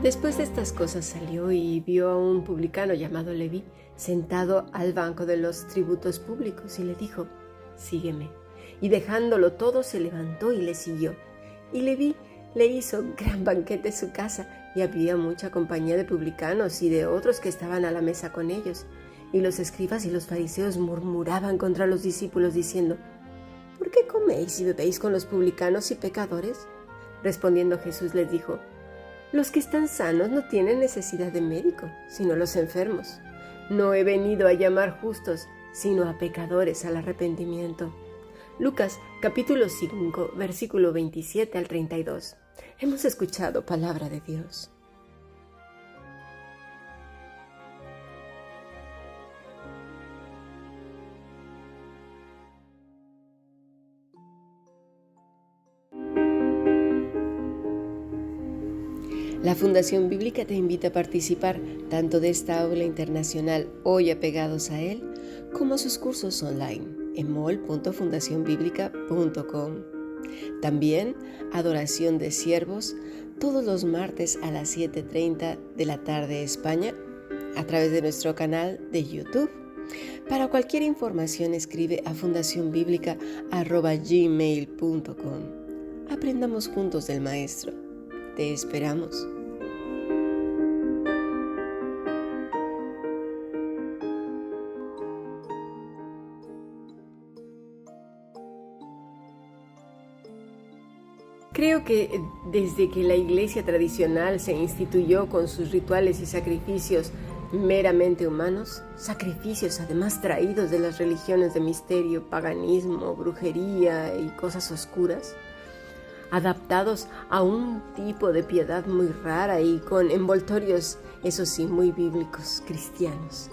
Después de estas cosas salió y vio a un publicano llamado Leví sentado al banco de los tributos públicos y le dijo: «Sígueme». Y dejándolo todo se levantó y le siguió. Y Leví le hizo gran banquete en su casa, y había mucha compañía de publicanos y de otros que estaban a la mesa con ellos. Y los escribas y los fariseos murmuraban contra los discípulos diciendo: «¿Por qué coméis y bebéis con los publicanos y pecadores?». Respondiendo Jesús les dijo: «Los que están sanos no tienen necesidad de médico, sino los enfermos. No he venido a llamar justos, sino a pecadores al arrepentimiento». Lucas capítulo 5, versículo 27 al 32. Hemos escuchado palabra de Dios. La Fundación Bíblica te invita a participar tanto de esta aula internacional Hoy Apegados a Él, como a sus cursos online en mol.fundacionbiblica.com. También Adoración de Siervos todos los martes a las 7:30 de la tarde España a través de nuestro canal de YouTube. Para cualquier información escribe a fundacionbiblica@gmail.com. Aprendamos juntos del Maestro. Te esperamos. Creo que desde que la iglesia tradicional se instituyó con sus rituales y sacrificios meramente humanos, sacrificios además traídos de las religiones de misterio, paganismo, brujería y cosas oscuras, adaptados a un tipo de piedad muy rara y con envoltorios, eso sí, muy bíblicos, cristianos,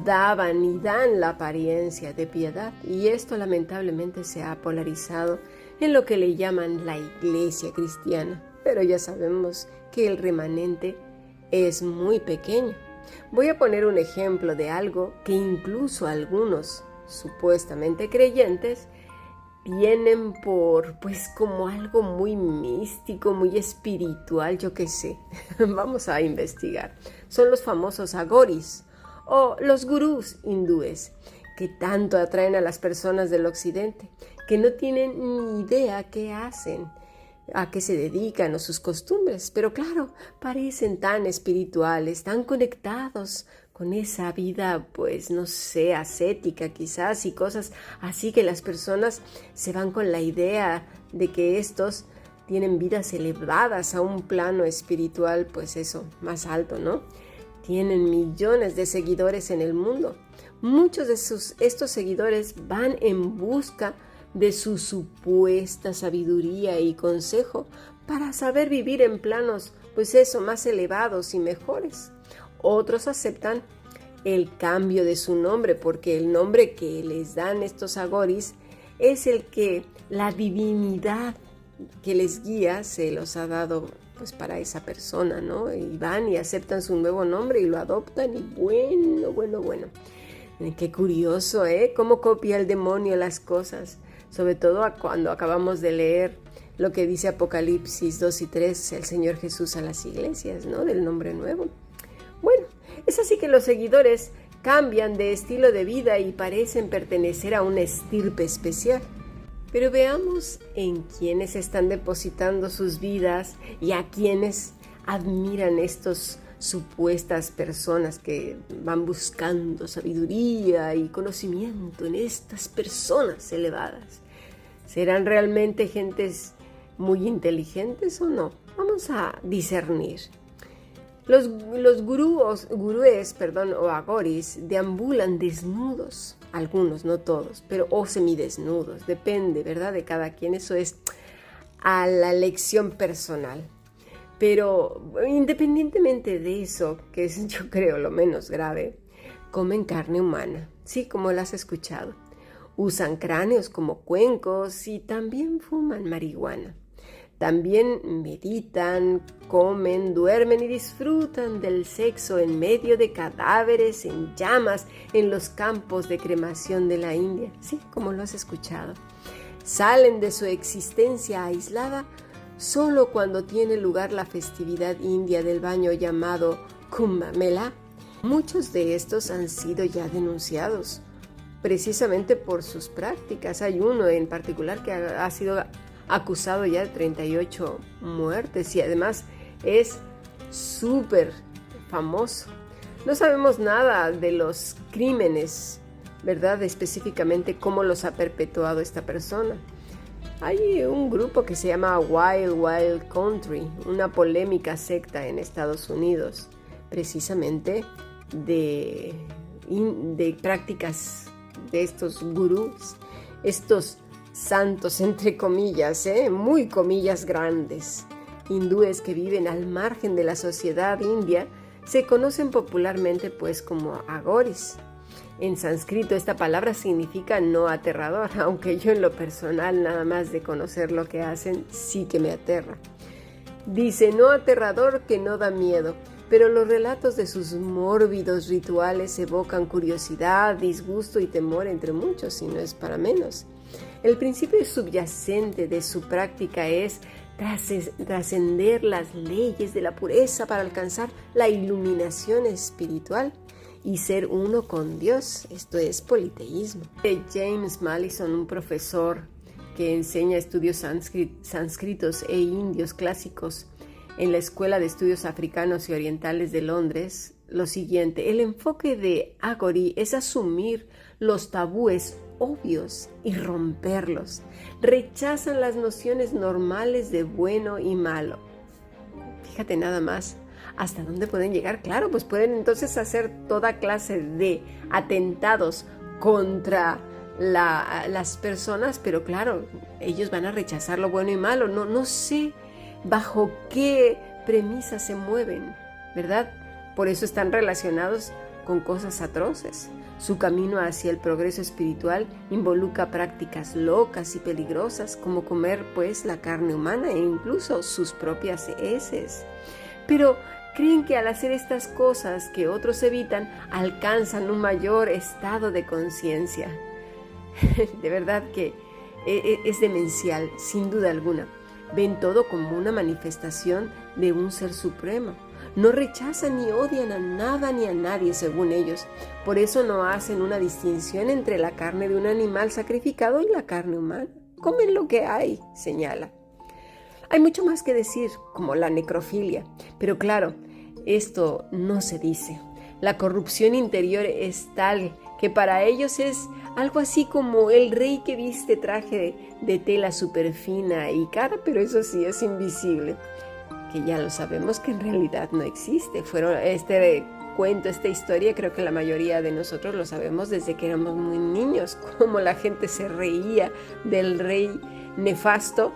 daban y dan la apariencia de piedad, y esto lamentablemente se ha polarizado en lo que le llaman la iglesia cristiana, pero ya sabemos que el remanente es muy pequeño. Voy a poner un ejemplo de algo que incluso algunos supuestamente creyentes tienen por, como algo muy místico, muy espiritual, yo qué sé. Vamos a investigar. Son los famosos agoris o los gurús hindúes, que tanto atraen a las personas del occidente, que no tienen ni idea qué hacen, a qué se dedican o sus costumbres, pero claro, parecen tan espirituales, tan conectados con esa vida, no sé, ascética quizás, y cosas así, que las personas se van con la idea de que estos tienen vidas elevadas a un plano espiritual, más alto, ¿no? Tienen millones de seguidores en el mundo. Muchos de estos seguidores van en busca de su supuesta sabiduría y consejo para saber vivir en planos, más elevados y mejores. Otros aceptan el cambio de su nombre, porque el nombre que les dan estos agoris es el que la divinidad que les guía se los ha dado para esa persona, ¿no? Y van y aceptan su nuevo nombre y lo adoptan, y bueno. Qué curioso, ¿eh? Cómo copia el demonio las cosas, sobre todo cuando acabamos de leer lo que dice Apocalipsis 2 y 3, el Señor Jesús a las iglesias, ¿no? Del nombre nuevo. Bueno, es así que los seguidores cambian de estilo de vida y parecen pertenecer a una estirpe especial. Pero veamos en quiénes están depositando sus vidas y a quienes admiran estos supuestas personas que van buscando sabiduría y conocimiento en estas personas elevadas. ¿Serán realmente gentes muy inteligentes o no? Vamos a discernir. Los gurúes, o agoris, deambulan desnudos, algunos, no todos, o semidesnudos, depende, ¿verdad?, de cada quien. Eso es a la elección personal. Pero independientemente de eso, que es, yo creo, lo menos grave, comen carne humana, sí, como la has escuchado. Usan cráneos como cuencos y también fuman marihuana. También meditan, comen, duermen y disfrutan del sexo en medio de cadáveres en llamas en los campos de cremación de la India. Sí, como lo has escuchado. Salen de su existencia aislada solo cuando tiene lugar la festividad india del baño llamado Kumbh Mela. Muchos de estos han sido ya denunciados precisamente por sus prácticas. Hay uno en particular que ha sido acusado ya de 38 muertes y además es súper famoso. No sabemos nada de los crímenes, ¿verdad? Específicamente cómo los ha perpetuado esta persona. Hay un grupo que se llama Wild Wild Country, una polémica secta en Estados Unidos, precisamente de prácticas de estos gurús, estos santos entre comillas, muy comillas grandes, hindúes que viven al margen de la sociedad india, se conocen popularmente pues como agoris. En sánscrito esta palabra significa no aterrador, aunque yo en lo personal nada más de conocer lo que hacen sí que me aterra. Dice no aterrador que no da miedo, pero los relatos de sus mórbidos rituales evocan curiosidad, disgusto y temor entre muchos, y no es para menos. El principio subyacente de su práctica es trascender las leyes de la pureza para alcanzar la iluminación espiritual y ser uno con Dios. Esto es politeísmo. James Mallison, un profesor que enseña estudios sánscritos e indios clásicos en la Escuela de Estudios Africanos y Orientales de Londres, lo siguiente: el enfoque de Agori es asumir los tabúes obvios y romperlos. Rechazan las nociones normales de bueno y malo. Fíjate nada más hasta dónde pueden llegar. Claro, pues pueden entonces hacer toda clase de atentados contra las personas, pero claro, ellos van a rechazar lo bueno y malo. No sé bajo qué premisas se mueven, ¿verdad? Por eso están relacionados con cosas atroces. Su camino hacia el progreso espiritual involucra prácticas locas y peligrosas, como comer pues la carne humana e incluso sus propias heces. Pero creen que al hacer estas cosas que otros evitan, alcanzan un mayor estado de conciencia. De verdad que es demencial, sin duda alguna. Ven todo como una manifestación de un ser supremo. No rechazan ni odian a nada ni a nadie, según ellos. Por eso no hacen una distinción entre la carne de un animal sacrificado y la carne humana. Comen lo que hay, señala. Hay mucho más que decir, como la necrofilia, pero claro, esto no se dice. La corrupción interior es tal que para ellos es algo así como el rey que viste traje de tela súper fina y cara, pero eso sí es invisible, que ya lo sabemos que en realidad no existe. Este cuento, esta historia, creo que la mayoría de nosotros lo sabemos desde que éramos muy niños, como la gente se reía del rey nefasto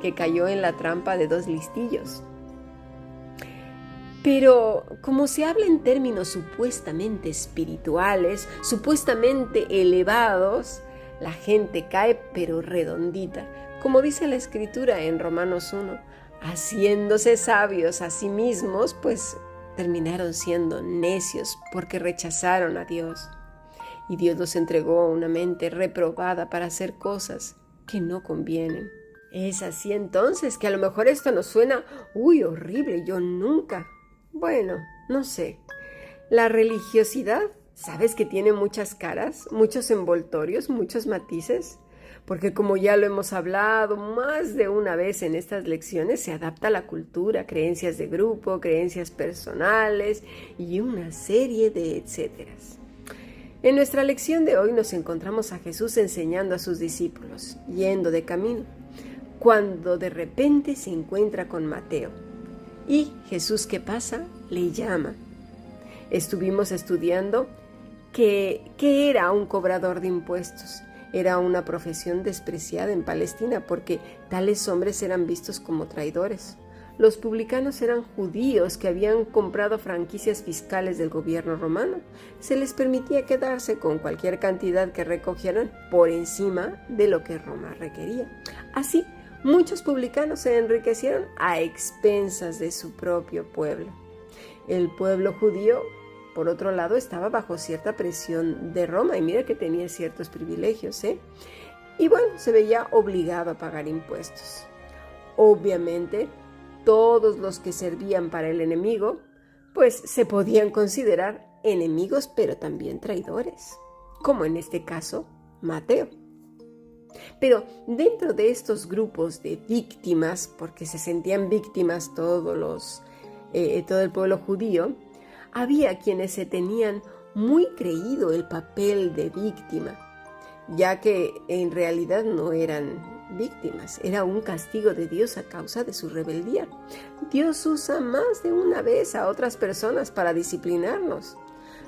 que cayó en la trampa de 2 listillos. Pero como se habla en términos supuestamente espirituales, supuestamente elevados, la gente cae pero redondita. Como dice la Escritura en Romanos 1, haciéndose sabios a sí mismos, pues terminaron siendo necios porque rechazaron a Dios. Y Dios los entregó una mente reprobada para hacer cosas que no convienen. Es así entonces que a lo mejor esto nos suena, horrible, yo nunca. Bueno, no sé. La religiosidad, ¿sabes que tiene muchas caras, muchos envoltorios, muchos matices? Porque como ya lo hemos hablado más de una vez en estas lecciones, se adapta a la cultura, creencias de grupo, creencias personales y una serie de etcéteras. En nuestra lección de hoy nos encontramos a Jesús enseñando a sus discípulos, yendo de camino, cuando de repente se encuentra con Mateo. Y Jesús, ¿qué pasa? Le llama. Estuvimos estudiando que era un cobrador de impuestos. Era una profesión despreciada en Palestina porque tales hombres eran vistos como traidores. Los publicanos eran judíos que habían comprado franquicias fiscales del gobierno romano. Se les permitía quedarse con cualquier cantidad que recogieran por encima de lo que Roma requería. Así, Muchos publicanos se enriquecieron a expensas de su propio pueblo. El pueblo judío, por otro lado, estaba bajo cierta presión de Roma y mira que tenía ciertos privilegios, Y bueno, se veía obligado a pagar impuestos. Obviamente, todos los que servían para el enemigo, pues se podían considerar enemigos, pero también traidores, como en este caso Mateo. Pero dentro de estos grupos de víctimas, porque se sentían víctimas todo el pueblo judío, había quienes se tenían muy creído el papel de víctima, ya que en realidad no eran víctimas, era un castigo de Dios a causa de su rebeldía. Dios usa más de una vez a otras personas para disciplinarnos.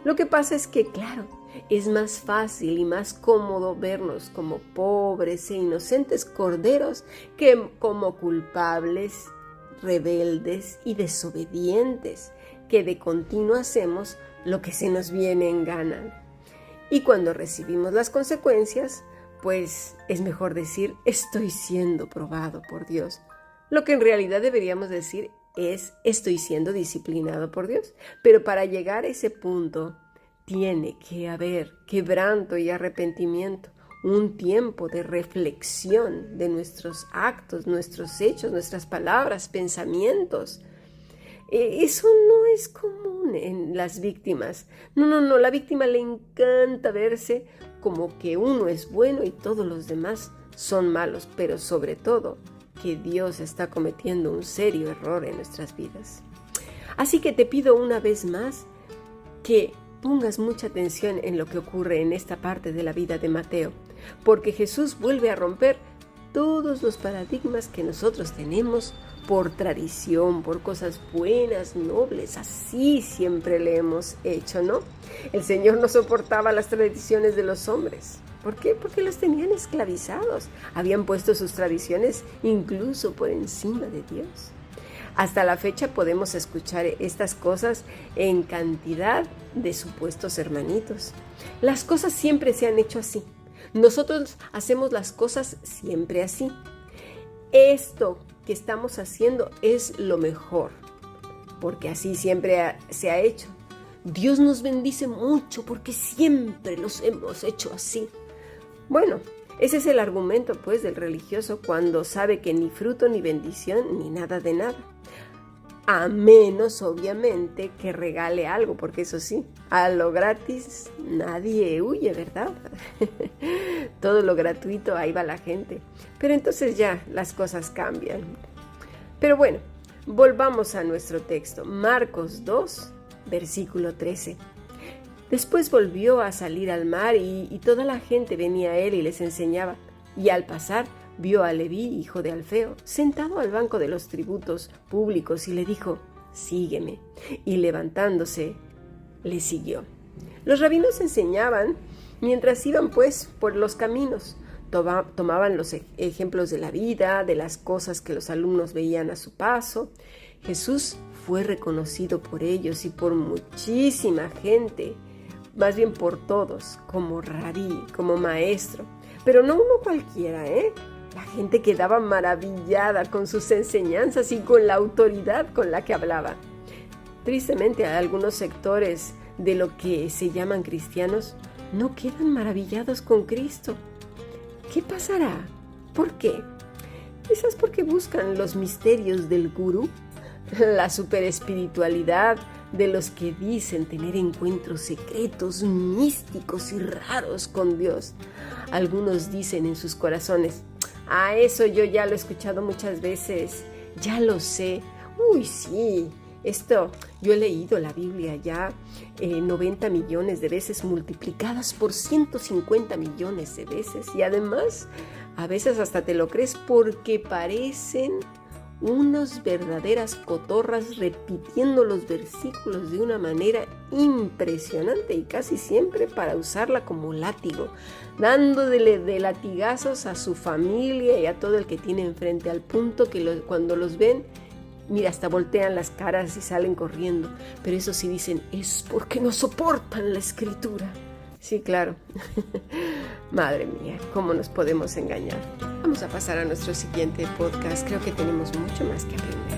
Lo que pasa es que, claro, es más fácil y más cómodo vernos como pobres e inocentes corderos que como culpables, rebeldes y desobedientes, que de continuo hacemos lo que se nos viene en gana. Y cuando recibimos las consecuencias, pues es mejor decir, estoy siendo probado por Dios. Lo que en realidad deberíamos decir es, estoy siendo disciplinado por Dios. Pero para llegar a ese punto, tiene que haber quebranto y arrepentimiento, un tiempo de reflexión de nuestros actos, nuestros hechos, nuestras palabras, pensamientos. Eso no es común en las víctimas. No, la víctima le encanta verse como que uno es bueno y todos los demás son malos, pero sobre todo que Dios está cometiendo un serio error en nuestras vidas. Así que te pido una vez más que pongas mucha atención en lo que ocurre en esta parte de la vida de Mateo, porque Jesús vuelve a romper todos los paradigmas que nosotros tenemos por tradición, por cosas buenas, nobles, así siempre le hemos hecho, ¿no? El Señor no soportaba las tradiciones de los hombres. ¿Por qué? Porque los tenían esclavizados. Habían puesto sus tradiciones incluso por encima de Dios. Hasta la fecha podemos escuchar estas cosas en cantidad de supuestos hermanitos. Las cosas siempre se han hecho así. Nosotros hacemos las cosas siempre así. Esto que estamos haciendo es lo mejor, porque así siempre se ha hecho. Dios nos bendice mucho porque siempre los hemos hecho así. Bueno, ese es el argumento pues del religioso cuando sabe que ni fruto ni bendición ni nada de nada. A menos obviamente que regale algo, porque eso sí, a lo gratis nadie huye, ¿verdad? Todo lo gratuito, ahí va la gente. Pero entonces ya las cosas cambian. Pero bueno, volvamos a nuestro texto. Marcos 2, versículo 13. Después volvió a salir al mar y toda la gente venía a él y les enseñaba. Y al pasar, vio a Leví, hijo de Alfeo, sentado al banco de los tributos públicos y le dijo, sígueme. Y levantándose, le siguió. Los rabinos enseñaban mientras iban pues por los caminos. Tomaban los ejemplos de la vida, de las cosas que los alumnos veían a su paso. Jesús fue reconocido por ellos y por muchísima gente, más bien por todos, como rabí, como maestro. Pero no uno cualquiera, La gente quedaba maravillada con sus enseñanzas y con la autoridad con la que hablaba. Tristemente, algunos sectores de lo que se llaman cristianos no quedan maravillados con Cristo. ¿Qué pasará? ¿Por qué? Quizás porque buscan los misterios del gurú, la superespiritualidad de los que dicen tener encuentros secretos, místicos y raros con Dios. Algunos dicen en sus corazones, eso yo ya lo he escuchado muchas veces, ya lo sé. Uy, sí, esto yo he leído la Biblia ya 90 millones de veces multiplicadas por 150 millones de veces y además a veces hasta te lo crees porque parecen unas verdaderas cotorras repitiendo los versículos de una manera impresionante y casi siempre para usarla como látigo, dándole de latigazos a su familia y a todo el que tiene enfrente, al punto que cuando los ven, mira, hasta voltean las caras y salen corriendo. Pero eso sí dicen, es porque no soportan la escritura. Sí, claro. Madre mía, ¿cómo nos podemos engañar? Vamos a pasar a nuestro siguiente podcast. Creo que tenemos mucho más que aprender.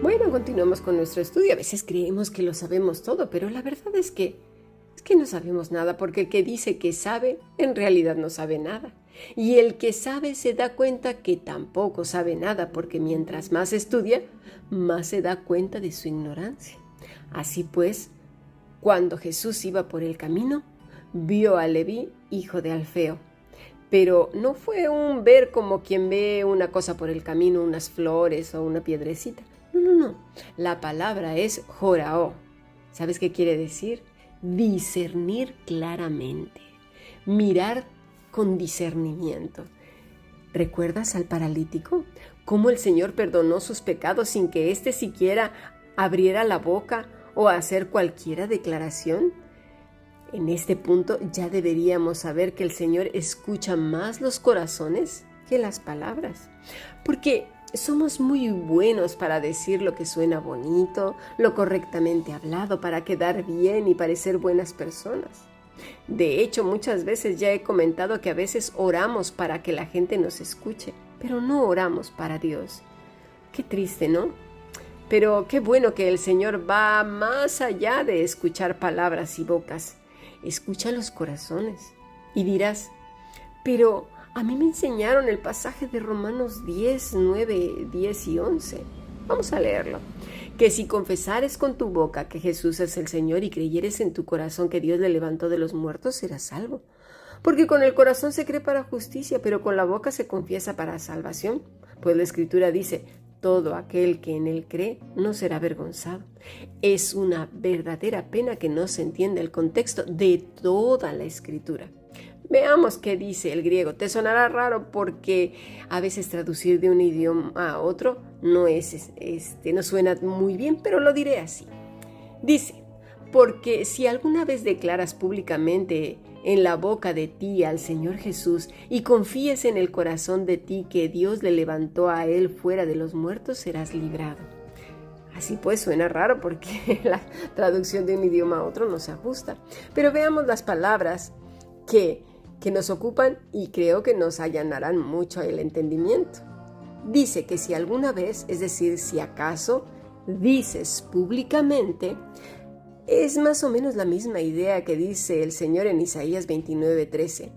Bueno, continuamos con nuestro estudio. A veces creemos que lo sabemos todo, pero la verdad es que no sabemos nada, porque el que dice que sabe, en realidad no sabe nada. Y el que sabe se da cuenta que tampoco sabe nada, porque mientras más estudia, más se da cuenta de su ignorancia. Así pues, cuando Jesús iba por el camino, vio a Leví, hijo de Alfeo. Pero no fue un ver como quien ve una cosa por el camino, unas flores o una piedrecita. No. La palabra es joraó. ¿Sabes qué quiere decir? Discernir claramente. Mirar con discernimiento. ¿Recuerdas al paralítico? ¿Cómo el Señor perdonó sus pecados sin que éste siquiera abriera la boca o hacer cualquiera declaración? En este punto ya deberíamos saber que el Señor escucha más los corazones que las palabras. Porque somos muy buenos para decir lo que suena bonito, lo correctamente hablado, para quedar bien y parecer buenas personas. De hecho, muchas veces ya he comentado que a veces oramos para que la gente nos escuche, pero no oramos para Dios. Qué triste, ¿no? Pero qué bueno que el Señor va más allá de escuchar palabras y bocas. Escucha los corazones. Y dirás, pero a mí me enseñaron el pasaje de Romanos 10, 9, 10 y 11. Vamos a leerlo. Que si confesares con tu boca que Jesús es el Señor y creyeres en tu corazón que Dios le levantó de los muertos, serás salvo. Porque con el corazón se cree para justicia, pero con la boca se confiesa para salvación. Pues la Escritura dice, todo aquel que en él cree no será avergonzado. Es una verdadera pena que no se entienda el contexto de toda la Escritura. Veamos qué dice el griego. Te sonará raro porque a veces traducir de un idioma a otro no suena muy bien, pero lo diré así. Dice, porque si alguna vez declaras públicamente en la boca de ti al Señor Jesús y confíes en el corazón de ti que Dios le levantó a él fuera de los muertos, serás librado. Así pues suena raro porque la traducción de un idioma a otro no se ajusta. Pero veamos las palabras que nos ocupan y creo que nos allanarán mucho el entendimiento. Dice que si alguna vez, es decir, si acaso dices públicamente, es más o menos la misma idea que dice el Señor en Isaías 29:13.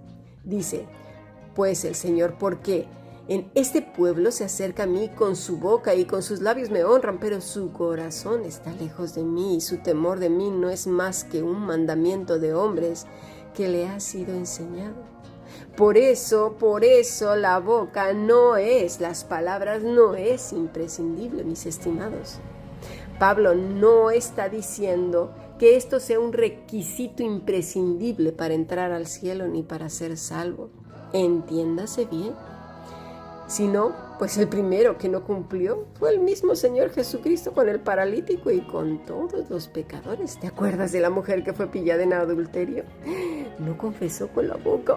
Dice, pues el Señor, porque en este pueblo se acerca a mí con su boca y con sus labios me honran, pero su corazón está lejos de mí y su temor de mí no es más que un mandamiento de hombres que le ha sido enseñado. Por eso la boca las palabras no es imprescindible, mis estimados. Pablo no está diciendo que esto sea un requisito imprescindible para entrar al cielo ni para ser salvo. Entiéndase bien. sino pues el primero que no cumplió fue el mismo Señor Jesucristo con el paralítico y con todos los pecadores. ¿Te acuerdas de la mujer que fue pillada en adulterio? No confesó con la boca.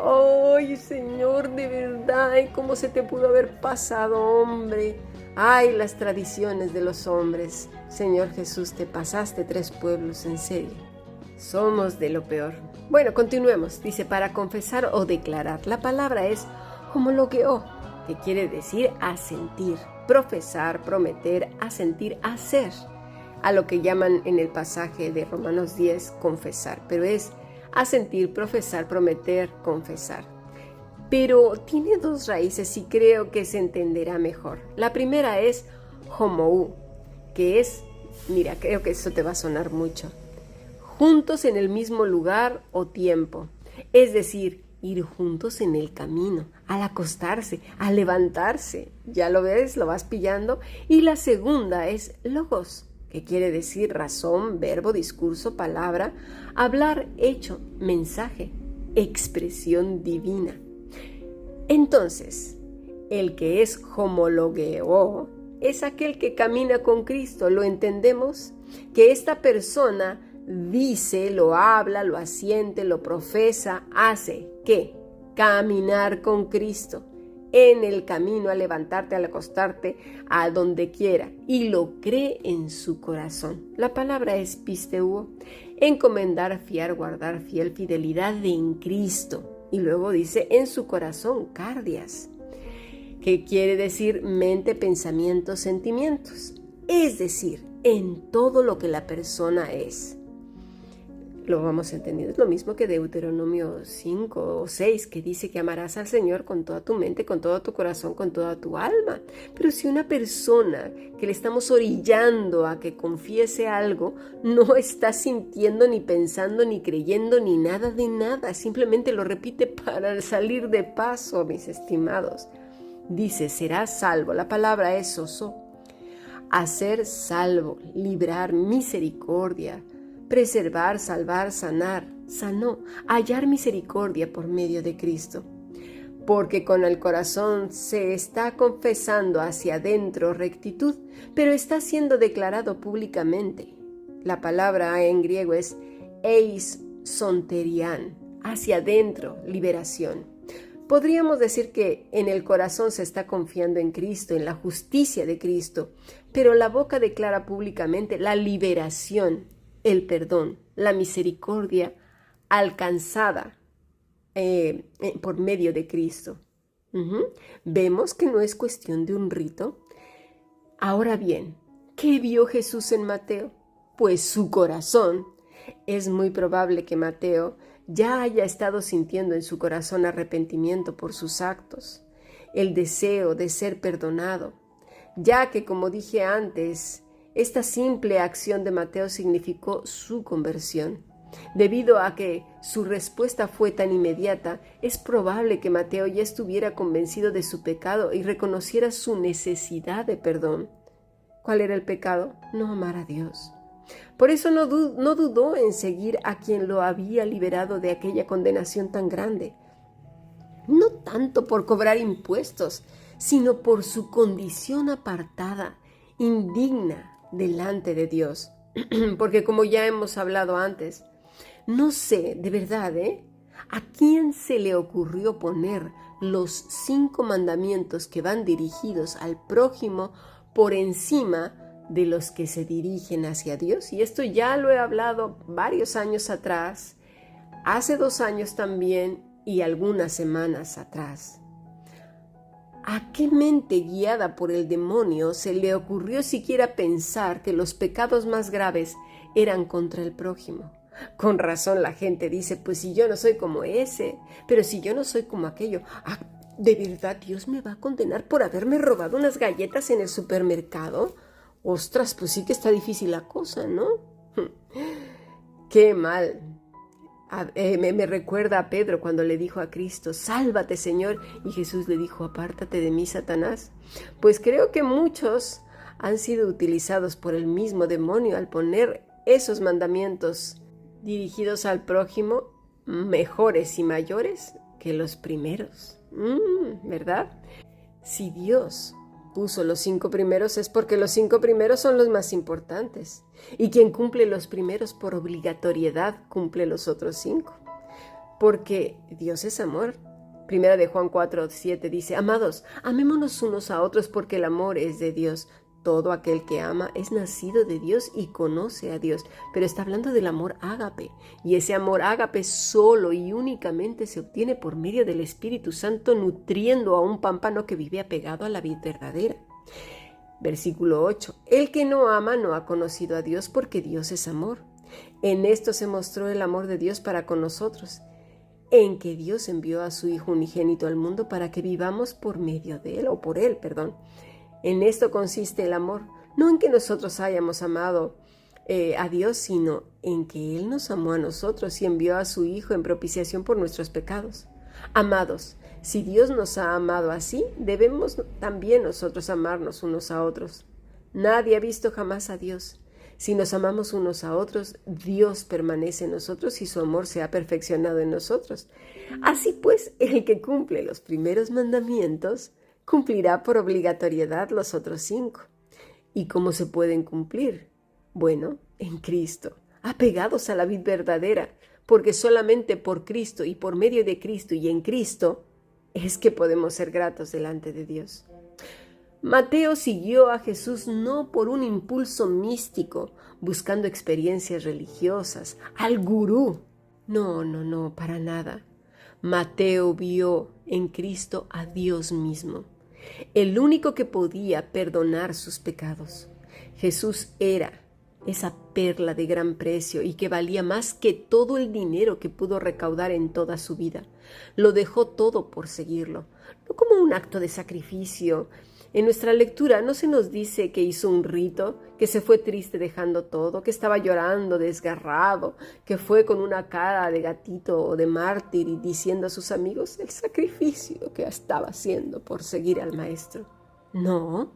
¡Ay, Señor, de verdad! ¿Y cómo se te pudo haber pasado, hombre? ¡Ay, las tradiciones de los hombres! Señor Jesús, te pasaste 3 pueblos, en serio. Somos de lo peor. Bueno, continuemos. Dice, para confesar o declarar. La palabra es homologueo, que quiere decir asentir, profesar, prometer, asentir, hacer, a lo que llaman en el pasaje de Romanos 10 confesar, pero es asentir, profesar, prometer, confesar. Pero tiene 2 raíces y creo que se entenderá mejor. La primera es homou, que es, mira, creo que eso te va a sonar mucho, juntos en el mismo lugar o tiempo, es decir, ir juntos en el camino, al acostarse, al levantarse. ¿Ya lo ves? ¿Lo vas pillando? Y la segunda es logos, que quiere decir razón, verbo, discurso, palabra, hablar, hecho, mensaje, expresión divina. Entonces, el que es homologueo es aquel que camina con Cristo. ¿Lo entendemos? Que esta persona dice, lo habla, lo asiente, lo profesa, hace, ¿qué? Caminar con Cristo en el camino, al levantarte, al acostarte, a donde quiera, y lo cree en su corazón. La palabra es pisteuo, encomendar, fiar, guardar, fiel, fidelidad en Cristo. Y luego dice en su corazón, cardias, que quiere decir mente, pensamientos, sentimientos. Es decir, en todo lo que la persona es. Lo vamos entendiendo. Es lo mismo que Deuteronomio 5 o 6, que dice que amarás al Señor con toda tu mente, con todo tu corazón, con toda tu alma. Pero si una persona que le estamos orillando a que confiese algo, no está sintiendo, ni pensando, ni creyendo, ni nada de nada, simplemente lo repite para salir de paso, mis estimados. Dice, serás salvo. La palabra es soso. Hacer salvo, librar, misericordia, preservar, salvar, sanar, sanó, hallar misericordia por medio de Cristo. Porque con el corazón se está confesando hacia adentro rectitud, pero está siendo declarado públicamente. La palabra en griego es eis sonterian, hacia adentro, liberación. Podríamos decir que en el corazón se está confiando en Cristo, en la justicia de Cristo, pero la boca declara públicamente la liberación, el perdón, la misericordia alcanzada por medio de Cristo. Vemos que no es cuestión de un rito. Ahora bien, ¿qué vio Jesús en Mateo? Pues su corazón. Es muy probable que Mateo ya haya estado sintiendo en su corazón arrepentimiento por sus actos, el deseo de ser perdonado, ya que, como dije antes, esta simple acción de Mateo significó su conversión. Debido a que su respuesta fue tan inmediata, es probable que Mateo ya estuviera convencido de su pecado y reconociera su necesidad de perdón. ¿Cuál era el pecado? No amar a Dios. Por eso no dudó en seguir a quien lo había liberado de aquella condenación tan grande. No tanto por cobrar impuestos, sino por su condición apartada, indigna delante de Dios. Porque como ya hemos hablado antes, no sé, de verdad, ¿a quién se le ocurrió poner los 5 mandamientos que van dirigidos al prójimo por encima de los que se dirigen hacia Dios? Y esto ya lo he hablado varios años atrás, hace 2 años también y algunas semanas atrás. ¿A qué mente guiada por el demonio se le ocurrió siquiera pensar que los pecados más graves eran contra el prójimo? Con razón la gente dice, pues si yo no soy como ese, pero si yo no soy como aquello, ¿de verdad Dios me va a condenar por haberme robado unas galletas en el supermercado? Ostras, pues sí que está difícil la cosa, ¿no? ¡Qué mal! Me recuerda a Pedro cuando le dijo a Cristo, sálvate Señor, y Jesús le dijo, apártate de mí Satanás. Pues creo que muchos han sido utilizados por el mismo demonio al poner esos mandamientos dirigidos al prójimo mejores y mayores que los primeros, ¿verdad? Si Dios puso los 5 primeros es porque los 5 primeros son los más importantes. Y quien cumple los primeros por obligatoriedad cumple los otros 5. Porque Dios es amor. Primera de Juan 4:7 dice: Amados, amémonos unos a otros porque el amor es de Dios. Todo aquel que ama es nacido de Dios y conoce a Dios. Pero está hablando del amor ágape. Y ese amor ágape solo y únicamente se obtiene por medio del Espíritu Santo, nutriendo a un pámpano que vive apegado a la vid verdadera. Versículo 8. El que no ama no ha conocido a Dios, porque Dios es amor. En esto se mostró el amor de Dios para con nosotros, en que Dios envió a su Hijo unigénito al mundo para que vivamos por medio de él, o por él, perdón. En esto consiste el amor, no en que nosotros hayamos amado a Dios, sino en que Él nos amó a nosotros y envió a su Hijo en propiciación por nuestros pecados. Amados, si Dios nos ha amado así, debemos también nosotros amarnos unos a otros. Nadie ha visto jamás a Dios. Si nos amamos unos a otros, Dios permanece en nosotros y su amor se ha perfeccionado en nosotros. Así pues, el que cumple los primeros mandamientos cumplirá por obligatoriedad los otros 5. ¿Y cómo se pueden cumplir? Bueno, en Cristo, apegados a la vid verdadera, porque solamente por Cristo y por medio de Cristo y en Cristo es que podemos ser gratos delante de Dios. Mateo siguió a Jesús no por un impulso místico, buscando experiencias religiosas, al gurú. No, para nada. Mateo vio en Cristo a Dios mismo, el único que podía perdonar sus pecados. Jesús era esa perla de gran precio y que valía más que todo el dinero que pudo recaudar en toda su vida. Lo dejó todo por seguirlo, no como un acto de sacrificio. En nuestra lectura no se nos dice que hizo un rito, que se fue triste dejando todo, que estaba llorando desgarrado, que fue con una cara de gatito o de mártir y diciendo a sus amigos el sacrificio que estaba haciendo por seguir al Maestro. No.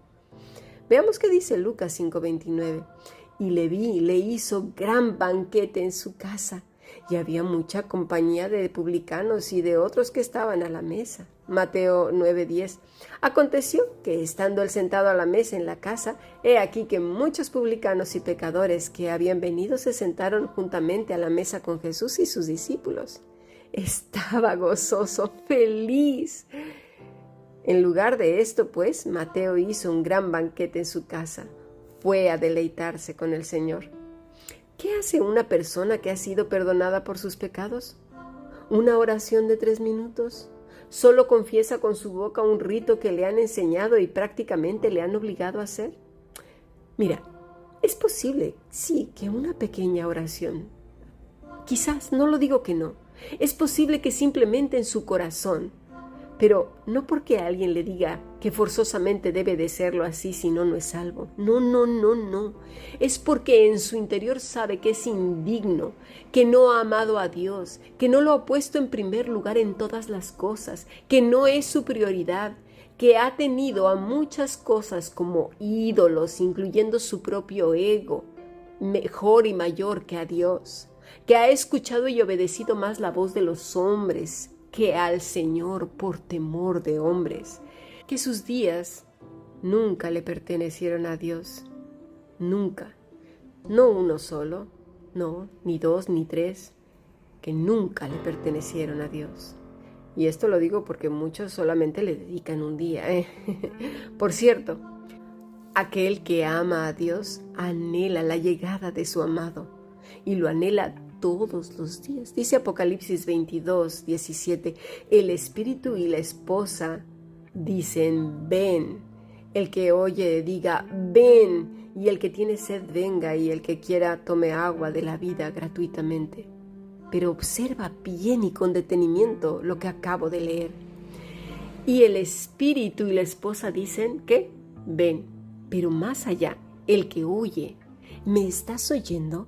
Veamos qué dice Lucas 5:29. Y le hizo gran banquete en su casa, y había mucha compañía de publicanos y de otros que estaban a la mesa. Mateo 9:10. Aconteció que, estando él sentado a la mesa en la casa, he aquí que muchos publicanos y pecadores que habían venido se sentaron juntamente a la mesa con Jesús y sus discípulos. Estaba gozoso, feliz. En lugar de esto, pues, Mateo hizo un gran banquete en su casa. Fue a deleitarse con el Señor. ¿Qué hace una persona que ha sido perdonada por sus pecados? ¿Una oración de 3 minutos? ¿Solo confiesa con su boca un rito que le han enseñado y prácticamente le han obligado a hacer? Mira, es posible, sí, que una pequeña oración. Quizás, no lo digo que no. Es posible que simplemente en su corazón, pero no porque alguien le diga que forzosamente debe de serlo así, si no, no es salvo. No. Es porque en su interior sabe que es indigno, que no ha amado a Dios, que no lo ha puesto en primer lugar en todas las cosas, que no es su prioridad, que ha tenido a muchas cosas como ídolos, incluyendo su propio ego, mejor y mayor que a Dios, que ha escuchado y obedecido más la voz de los hombres que al Señor por temor de hombres, que sus días nunca le pertenecieron a Dios, nunca, no uno solo, no, ni 2 ni 3, que nunca le pertenecieron a Dios. Y esto lo digo porque muchos solamente le dedican un día, Por cierto, aquel que ama a Dios anhela la llegada de su amado y lo anhela todos los días. Dice Apocalipsis 22:17, el espíritu y la esposa dicen, ven. El que oye diga, ven. Y el que tiene sed venga, y el que quiera tome agua de la vida gratuitamente. Pero observa bien y con detenimiento lo que acabo de leer. Y el espíritu y la esposa dicen, ¿qué? Ven. Pero más allá, el que oye, ¿me estás oyendo?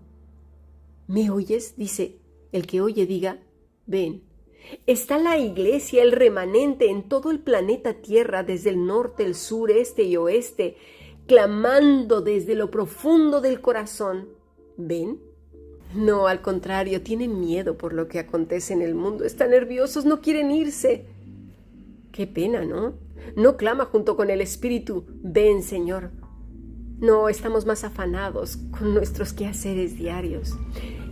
¿Me oyes? Dice, el que oye diga, ven. Está la iglesia, el remanente en todo el planeta Tierra, desde el norte, el sur, este y oeste, clamando desde lo profundo del corazón, ¿ven? No, al contrario, tienen miedo por lo que acontece en el mundo, están nerviosos, no quieren irse. Qué pena, ¿no? No clama junto con el Espíritu, ven, Señor. No, estamos más afanados con nuestros quehaceres diarios.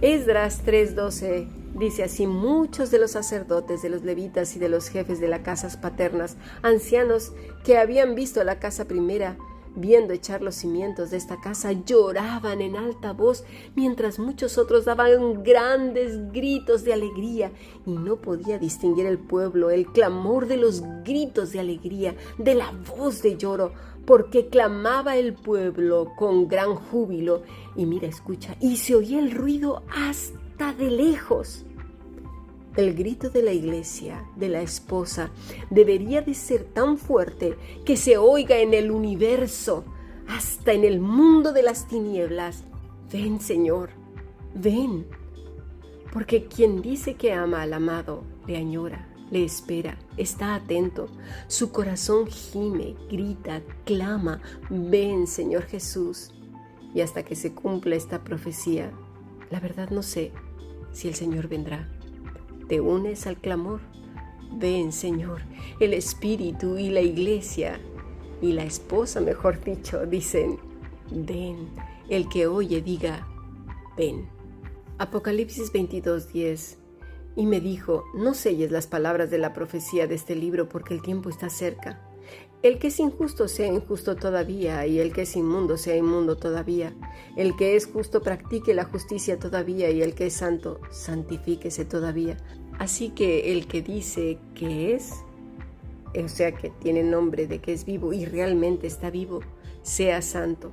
Esdras 3:12 dice así: muchos de los sacerdotes, de los levitas y de los jefes de las casas paternas, ancianos que habían visto la casa primera, viendo echar los cimientos de esta casa, lloraban en alta voz, mientras muchos otros daban grandes gritos de alegría, y no podía distinguir el pueblo el clamor de los gritos de alegría, de la voz de lloro, porque clamaba el pueblo con gran júbilo. Y mira, escucha, y se oía el ruido hasta de lejos. El grito de la iglesia, de la esposa, debería de ser tan fuerte que se oiga en el universo, hasta en el mundo de las tinieblas. Ven, Señor, ven. Porque quien dice que ama al amado, le añora, le espera, está atento. Su corazón gime, grita, clama, ven, Señor Jesús. Y hasta que se cumpla esta profecía, la verdad no sé si el Señor vendrá. ¿Te unes al clamor? Ven, Señor. El Espíritu y la iglesia y la esposa, mejor dicho, dicen, ven. El que oye diga, ven. Apocalipsis 22:10. Y me dijo, no selles las palabras de la profecía de este libro, porque el tiempo está cerca. El que es injusto sea injusto todavía, y el que es inmundo sea inmundo todavía. El que es justo practique la justicia todavía, y el que es santo santifíquese todavía. Así que el que dice que es, o sea que tiene nombre de que es vivo y realmente está vivo, sea santo.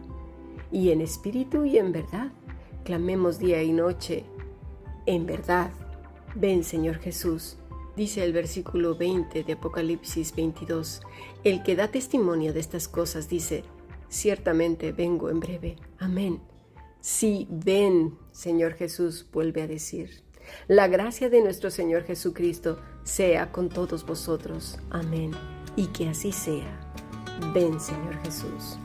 Y en espíritu y en verdad, clamemos día y noche, en verdad. Ven, Señor Jesús. Dice el versículo 20 de Apocalipsis 22, el que da testimonio de estas cosas dice, ciertamente vengo en breve. Amén. Sí, ven, Señor Jesús, vuelve a decir. La gracia de nuestro Señor Jesucristo sea con todos vosotros. Amén. Y que así sea. Ven, Señor Jesús.